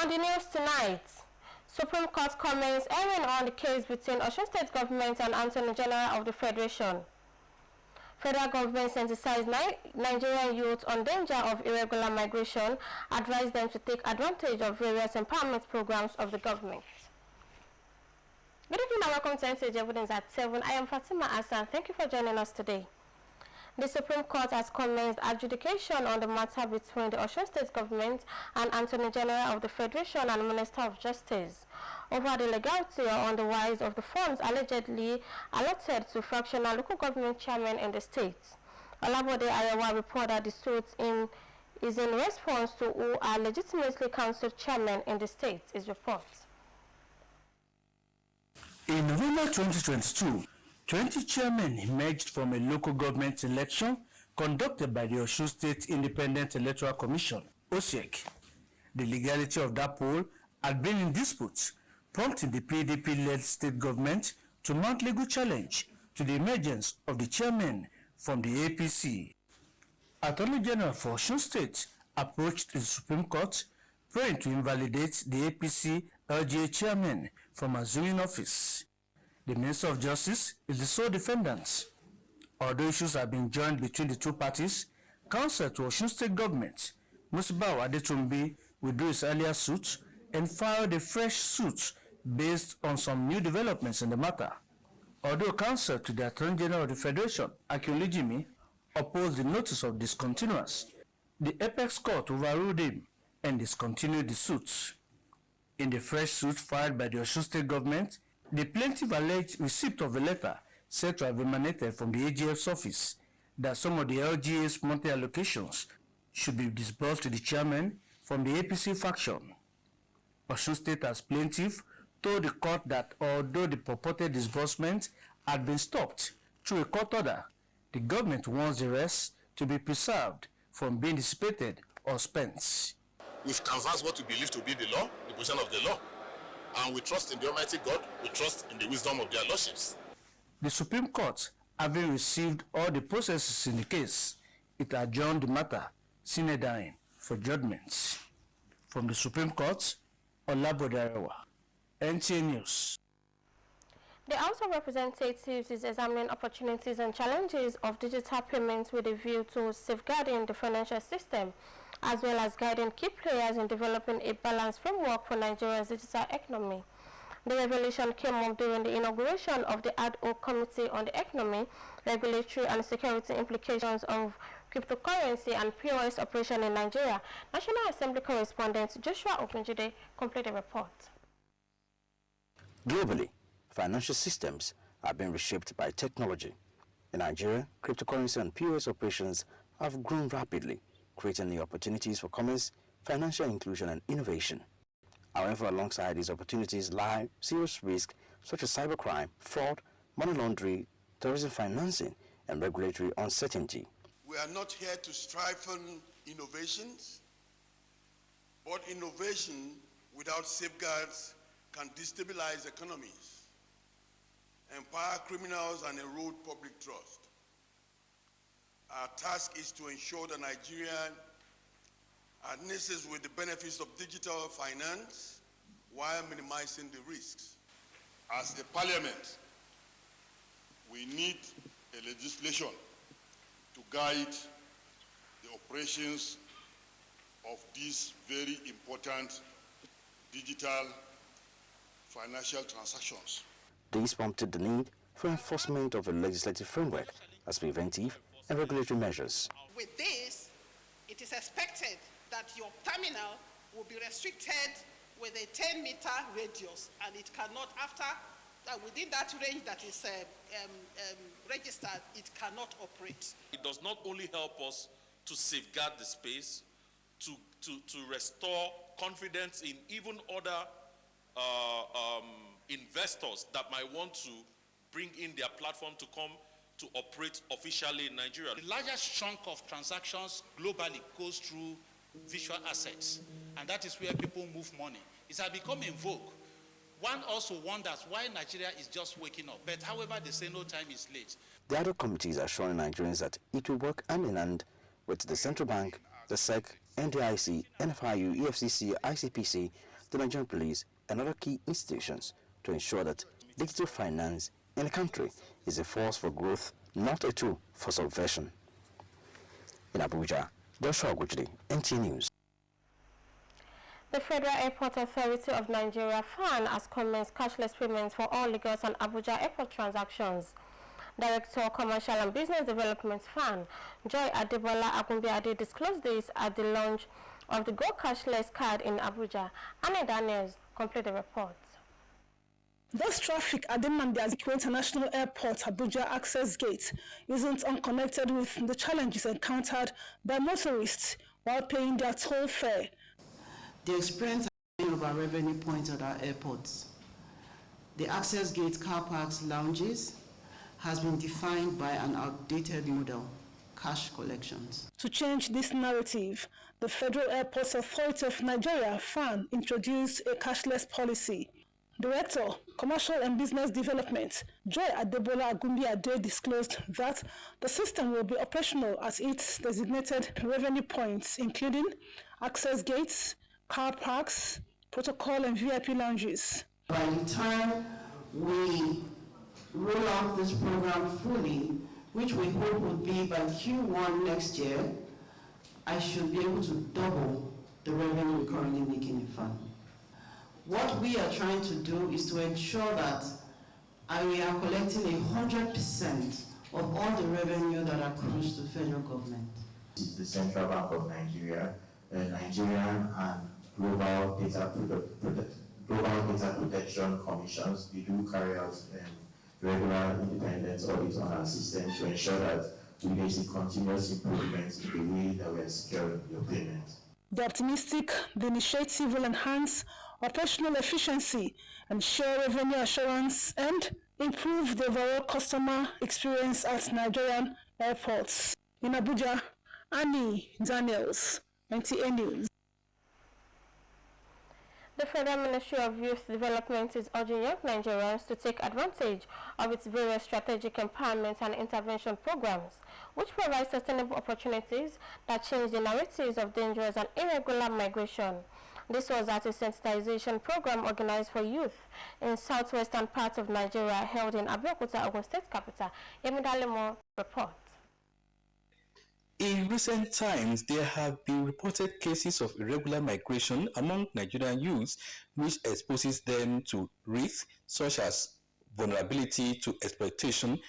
On the news tonight, Supreme Court comments hearing on the case between Osun State Government and Attorney General of the Federation. Federal government sensitized Nigerian youth on danger of irregular migration, advised them to take advantage of various empowerment programs of the government. Good evening and welcome to Nta Ijebu Ode at 7. I am Fatima Hassan. Thank you for joining us today. The Supreme Court has commenced adjudication on the matter between the Osun State Government and Attorney General of the Federation and Minister of Justice over the legality or otherwise of the funds allegedly allotted to fractional local government chairmen in the state. Olabode Ayawa reported that the suit is in response to who are legitimately council chairmen in the state. His report. In November 2022, 20 chairmen emerged from a local government election conducted by the Osun State Independent Electoral Commission, OSEC. The legality of that poll had been in dispute, prompting the PDP-led state government to mount legal challenge to the emergence of the chairmen from the APC. Attorney General for Osun State approached the Supreme Court, praying to invalidate the APC LGA chairman from assuming office. The Minister of Justice is the sole defendant. Although issues have been joined between the two parties, counsel to Osun State Government, Musibao Adetumbi, withdrew his earlier suit and filed a fresh suit based on some new developments in the matter. Although counsel to the Attorney General of the Federation, Akinolujimi, opposed the notice of discontinuance, the Apex Court overruled him and discontinued the suit. In the fresh suit filed by the Osun State Government, the plaintiff alleged receipt of a letter said to have emanated from the AGF's office that some of the LGA's monthly allocations should be disbursed to the chairman from the APC faction. Osun State as plaintiff told the court that although the purported disbursement had been stopped through a court order, the government wants the rest to be preserved from being dissipated or spent. We've canvassed what we believe to be the law, the position of the law. And we trust in the Almighty God, we trust in the wisdom of their lordships. The Supreme Court, having received all the processes in the case, it adjourned the matter, sine die, for judgments. From the Supreme Court, Olabode Ayawa, NTA News. The House of Representatives is examining opportunities and challenges of digital payments with a view to safeguarding the financial system, as well as guiding key players in developing a balanced framework for Nigeria's digital economy. The revelation came up during the inauguration of the ad hoc committee on the economy, regulatory and security implications of cryptocurrency and POS operation in Nigeria. National Assembly correspondent Joshua Ogunjide completed the report. Globally, financial systems are being reshaped by technology. In Nigeria, cryptocurrency and POS operations have grown rapidly, creating new opportunities for commerce, financial inclusion, and innovation. However, alongside these opportunities lie serious risks such as cybercrime, fraud, money laundering, terrorism financing, and regulatory uncertainty. We are not here to stifle innovations, but innovation without safeguards can destabilize economies, empower criminals, and erode public trust. Our task is to ensure that Nigeria harnesses with the benefits of digital finance while minimizing the risks. As a parliament, we need a legislation to guide the operations of these very important digital financial transactions. This prompted the need for enforcement of a legislative framework as preventive and regulatory measures. With this, it is expected that your terminal will be restricted with a 10-meter radius, and it cannot, within that range that is registered, it cannot operate. It does not only help us to safeguard the space, to restore confidence in even other investors that might want to bring in their platform to come to operate officially in Nigeria. The largest chunk of transactions globally goes through visual assets, and that is where people move money. It has become in vogue. One also wonders why Nigeria is just waking up, but however they say no time is late. The other committees are showing Nigerians that it will work hand in hand with the Central Bank, the SEC, NDIC, NFIU, EFCC, ICPC, the Nigerian police, and other key institutions to ensure that digital finance in the country is a force for growth, not a tool for subversion. In Abuja, Joshua Gujri, NTA News. The Federal Airport Authority of Nigeria (FAN) has commenced cashless payments for all Lagos and Abuja airport transactions. Director Commercial and Business Development (FAN) Joy Adebola Agunbiade disclosed this at the launch of the Go Cashless card in Abuja. Anne Daniels complete the report. Thus, traffic at the Nnamdi Azikiwe International Airport Abuja access gate isn't unconnected with the challenges encountered by motorists while paying their toll fare. The experience of our revenue points at our airports. The access gate, car parks, lounges has been defined by an outdated model, cash collections. To change this narrative, the Federal Airports Authority of Nigeria (FAN) introduced a cashless policy. Director, Commercial and Business Development, Joy Adebola Agunbiade disclosed that the system will be operational at its designated revenue points, including access gates, car parks, protocol and VIP lounges. By the time we roll out this program fully, which we hope would be by Q1 next year, I should be able to double the revenue we currently make in the fund. What we are trying to do is to ensure that we are collecting 100% of all the revenue that accrues to the federal government. The Central Bank of Nigeria, Nigerian and Global Data Protection Commissions, we do carry out regular independent audits on our system to ensure that we see continuous improvements in the way that we are securing your payments. The optimistic, the initiative will enhance operational efficiency, ensure revenue assurance, and improve the overall customer experience at Nigerian airports. In Abuja, Annie Daniels, NTA News. The Federal Ministry of Youth Development is urging young Nigerians to take advantage of its various strategic empowerment and intervention programs, which provide sustainable opportunities that change the narratives of dangerous and irregular migration. This was at a sensitization program organized for youth in southwestern parts of Nigeria held in Abeokuta, Ogun State capital. Yemidalemo report. In recent times, there have been reported cases of irregular migration among Nigerian youths, which exposes them to risks such as vulnerability to exploitation,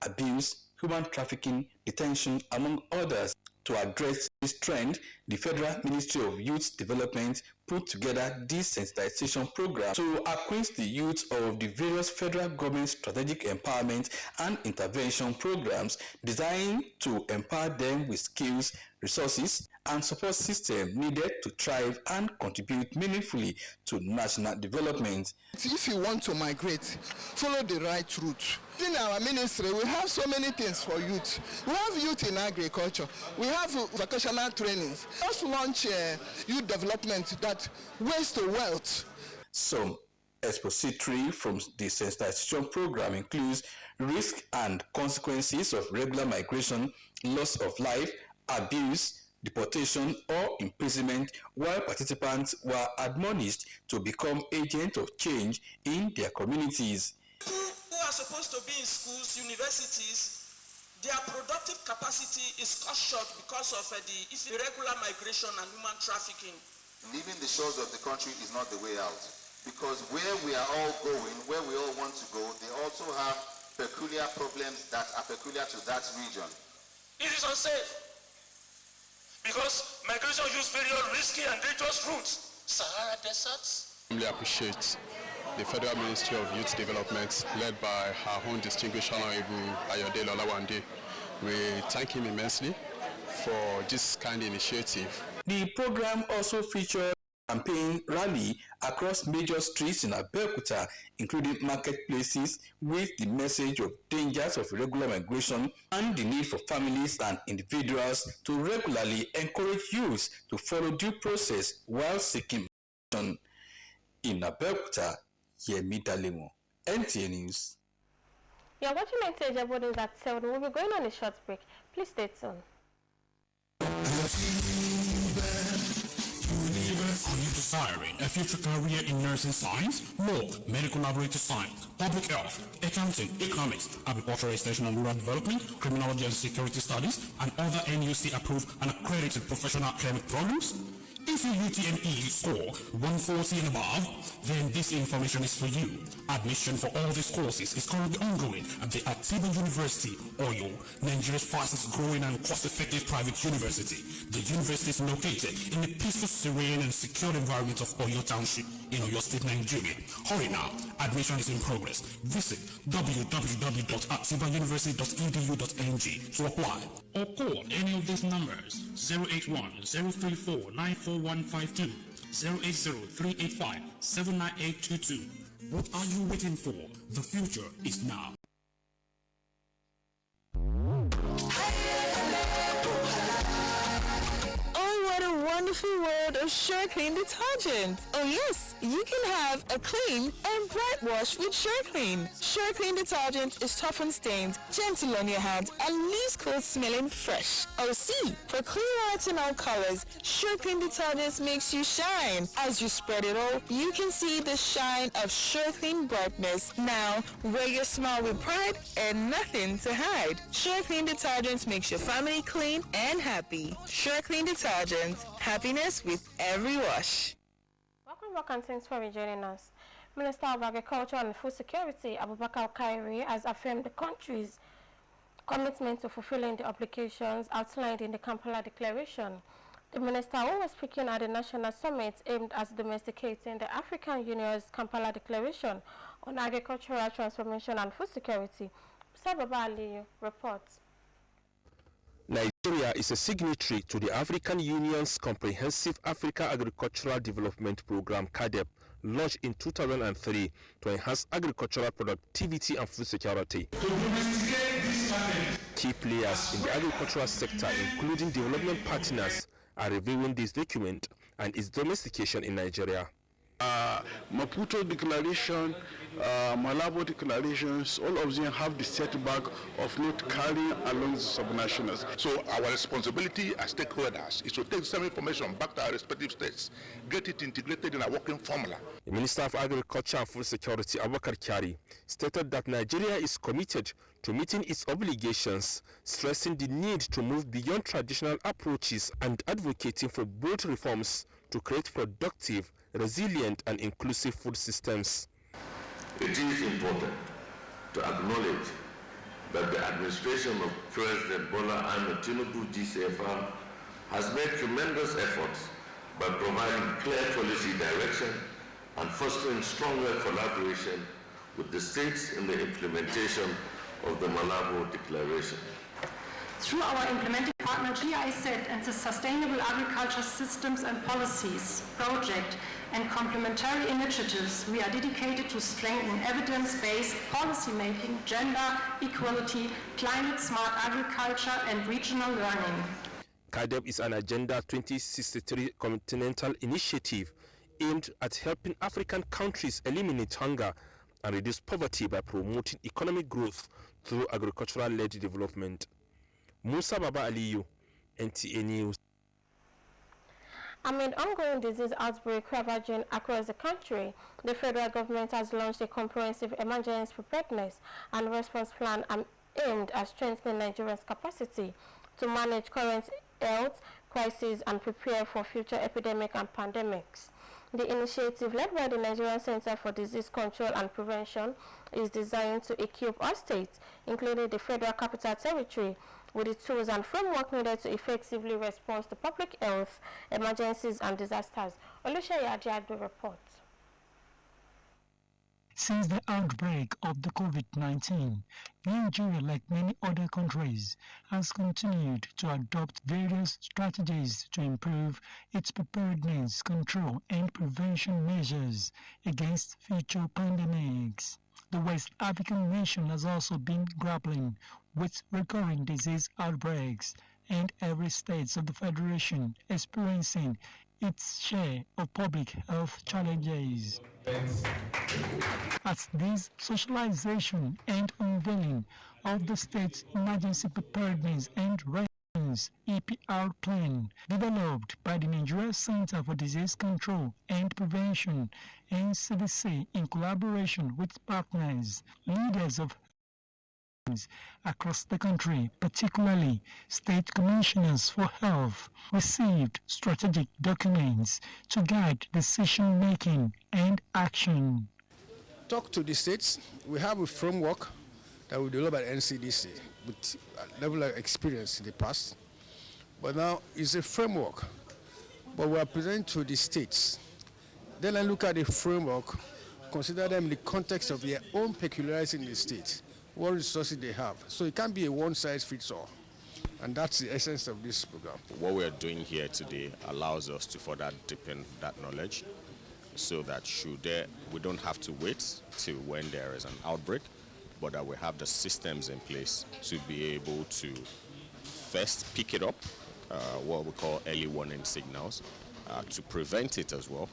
abuse, human trafficking, detention, among others. To address this trend, the Federal Ministry of Youth Development put together this sensitization program to acquaint the youth of the various federal government strategic empowerment and intervention programs designed to empower them with skills, resources, and support systems needed to thrive and contribute meaningfully to national development. If you want to migrate, follow the right route. In our ministry, we have so many things for youth. We have youth in agriculture. We have vocational trainings. Let's launch youth development that waste to wealth. Some expository from the sensitization program includes risk and consequences of regular migration, loss of life, abuse, deportation, or imprisonment, while participants were admonished to become agents of change in their communities. People who are supposed to be in schools, universities, their productive capacity is cut short because of the irregular migration and human trafficking. Leaving the shores of the country is not the way out, because where we are all going, where we all want to go, they also have peculiar problems that are peculiar to that region. It is unsafe, because migration uses very risky and dangerous routes. Sahara deserts. I really appreciate the Federal Ministry of Youth Development, led by our own distinguished Honorable Ayodele Olawande. We thank him immensely for this kind initiative. The program also featured a campaign rally across major streets in Abeokuta, including marketplaces, with the message of dangers of irregular migration and the need for families and individuals to regularly encourage youth to follow due process while seeking protection. In Abeokuta, Yemidalemo, NTA News. You're watching Nta Ijebu Ode at 7. We'll be going on a short break. Please stay tuned. desiring a future career in nursing science, law, medical laboratory science, public health, accounting, economics, agricultural extension and rural development, criminology and security studies, and other NUC-approved and accredited professional academic programs? If your UTME score 140 and above, then this information is for you. Admission for all these courses is currently ongoing at the Atiba University, Oyo, Nigeria's fastest growing and cost-effective private university. The university is located in the peaceful, serene and secure environment of Oyo Township in Oyo State, Nigeria. Hurry now, admission is in progress. Visit www.atibauniversity.edu.ng to apply or call any of these numbers: 081-034-94152, 080-385-79822. What are you waiting for? The future is now. What a wonderful world of Sure Clean detergent. Oh yes, you can have a clean and bright wash with Sure Clean. Sure Clean detergent is tough on stains, gentle on your hands, and leaves clothes smelling fresh. Oh see, for clean white and all colors, Sure Clean detergent makes you shine. As you spread it all, you can see the shine of Sure Clean brightness. Now, wear your smile with pride and nothing to hide. Sure Clean detergent makes your family clean and happy. Sure Clean detergent. Happiness with every wash. Welcome back and thanks for joining us. Minister of Agriculture and Food Security, Abubakar Kairi, has affirmed the country's commitment to fulfilling the obligations outlined in the Kampala Declaration. The minister, who was speaking at the National Summit aimed at domesticating the African Union's Kampala Declaration on Agricultural Transformation and Food Security, Sababa Ali reports. Nigeria is a signatory to the African Union's Comprehensive Africa Agricultural Development Program, CADEP, launched in 2003 to enhance agricultural productivity and food security. Key players in the agricultural sector, including development partners, are reviewing this document and its domestication in Nigeria. Maputo Declaration, Malabo declarations, all of them have the setback of not carrying along the subnationals. So our responsibility as stakeholders is to take some information back to our respective states, get it integrated in a working formula. The Minister of Agriculture and Food Security, Abubakar Kyari, stated that Nigeria is committed to meeting its obligations, stressing the need to move beyond traditional approaches and advocating for bold reforms to create productive, resilient and inclusive food systems. It is important to acknowledge that the administration of President Bola Ahmed Tinubu GCFR has made tremendous efforts by providing clear policy direction and fostering stronger collaboration with the states in the implementation of the Malabo Declaration. Through our implementing partner GIZ and the Sustainable Agriculture Systems and Policies project and complementary initiatives, we are dedicated to strengthen evidence-based policy-making, gender equality, climate-smart agriculture, and regional learning. CADEP is an Agenda 2063 continental initiative aimed at helping African countries eliminate hunger and reduce poverty by promoting economic growth through agricultural-led development. Musa Baba Aliyu, NTA News. Amid ongoing disease outbreak ravaging across the country, the federal government has launched a comprehensive emergency preparedness and response plan aimed at strengthening Nigeria's capacity to manage current health crises and prepare for future epidemics and pandemics. The initiative, led by the Nigerian Center for Disease Control and Prevention, is designed to equip all states, including the Federal Capital Territory, with the tools and framework needed to effectively respond to public health emergencies and disasters. Oluseyi Ajiagbe reports. Since the outbreak of the COVID-19, Nigeria, like many other countries, has continued to adopt various strategies to improve its preparedness, control, and prevention measures against future pandemics. The West African nation has also been grappling with recurring disease outbreaks, and every state of the Federation experiencing its share of public health challenges. At this socialization and unveiling of the state's emergency preparedness and response Nations EPR plan developed by the Nigeria Center for Disease Control and Prevention (NCDC) in collaboration with partners, leaders of across the country, particularly state commissioners for health, received strategic documents to guide decision-making and action. Talk to the states. We have a framework that we developed at NCDC with a level of experience in the past. But now it's a framework, but we are presenting to the states. Then I look at the framework, consider them in the context of their own peculiarities in the state, what resources they have. So it can't be a one-size-fits-all. And that's the essence of this program. What we are doing here today allows us to further deepen that knowledge so that we don't have to wait till when there is an outbreak, but that we have the systems in place to be able to first pick it up, what we call early warning signals, to prevent it as well,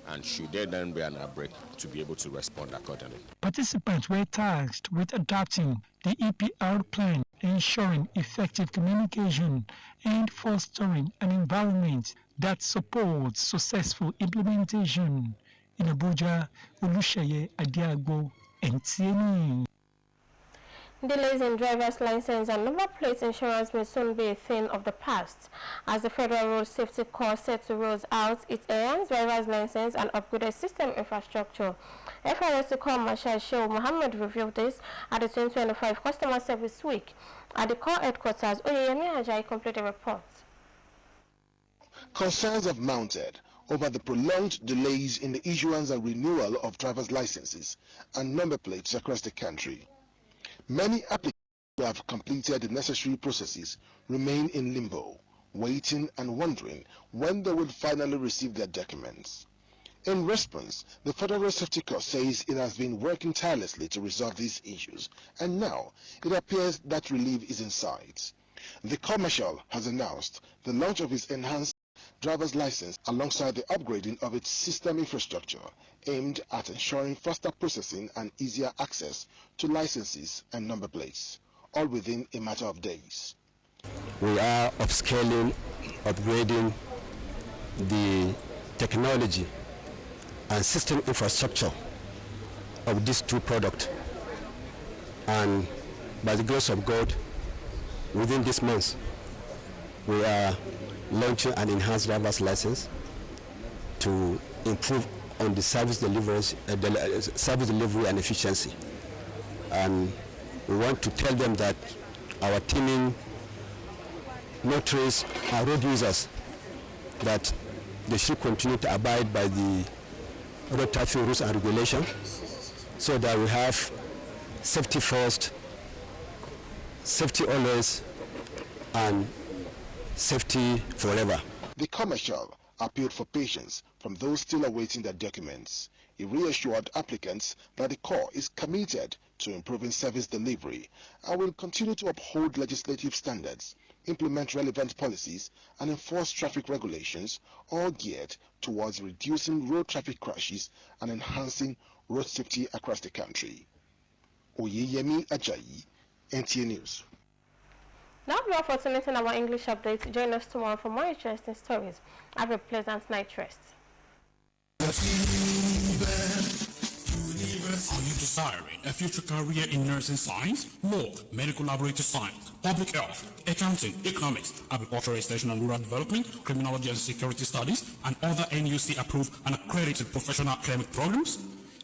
and should there then be an outbreak, to be able to respond accordingly. Participants were tasked with adopting the EPR plan, ensuring effective communication and fostering an environment that supports successful implementation. In Abuja, Olusheye Adiagbo, NTA. Delays in driver's license and number plate insurance may soon be a thing of the past, as the Federal Road Safety Corps set to roll out its enhanced driver's license and upgraded system infrastructure. FRSC Corps Marshal Shehu Mohammed revealed this at the 2025 Customer Service Week. At the Corps headquarters, Oyeyemi Ajayi completed a report. Concerns have mounted over the prolonged delays in the issuance and renewal of driver's licenses and number plates across the country. Many applicants who have completed the necessary processes remain in limbo, waiting and wondering when they will finally receive their documents. In response, the Federal Safety Corps says it has been working tirelessly to resolve these issues, and now it appears that relief is in sight. The Corps Marshal has announced the launch of its enhanced driver's license alongside the upgrading of its system infrastructure aimed at ensuring faster processing and easier access to licenses and number plates, all within a matter of days. We are upscaling, upgrading the technology and system infrastructure of these two products, and by the grace of God, within this month we are launching an enhanced driver's license to improve on the service delivery and efficiency. And we want to tell them that our teaming motorists and road users, that they should continue to abide by the road traffic rules and regulations, so that we have safety first, safety always, and safety forever. The commercial appealed for patience from those still awaiting their documents. He reassured applicants that the Corps is committed to improving service delivery and will continue to uphold legislative standards, implement relevant policies, and enforce traffic regulations, all geared towards reducing road traffic crashes and enhancing road safety across the country. Oyeyemi Ajayi, NTA News. Now we are for tonight in our English update. Join us tomorrow for more interesting stories. Have a pleasant night rest. Are you desiring a future career in nursing science, law, medical laboratory science, public health, accounting, economics, agricultural extension and rural development, criminology and security studies, and other NUC-approved and accredited professional academic programs?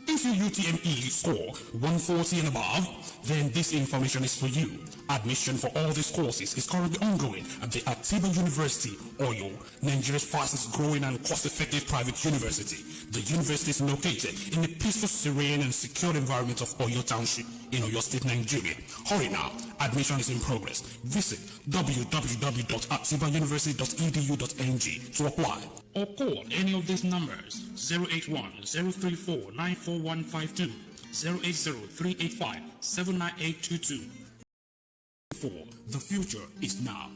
If your UTME score 140 and above, then this information is for you. Admission for all these courses is currently ongoing at the Atiba University, Oyo, Nigeria's fastest growing and cost-effective private university. The university is located in the peaceful, serene and secure environment of Oyo Township in Oyo State, Nigeria. Hurry now, admission is in progress. Visit www.atibauniversity.edu.ng to apply, or call any of these numbers: 081-034-94152, 080-385-79822. The future is now.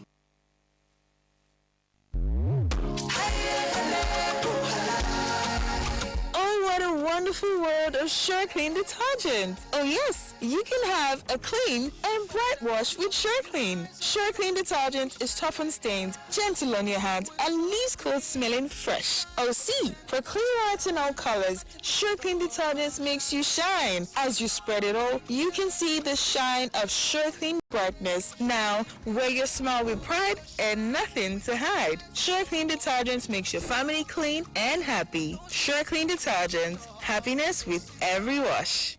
Oh, what a wonderful world of SureClean detergent. Oh yes, you can have a clean and bright wash with SureClean. SureClean detergent is tough on stains, gentle on your hands, and leaves clothes smelling fresh. Oh see, for clean whites in all colors, SureClean detergent makes you shine. As you spread it all, you can see the shine of SureClean brightness. Now, wear your smile with pride and nothing to hide. SureClean detergent makes your family clean and happy. SureClean detergent, happiness with every wash.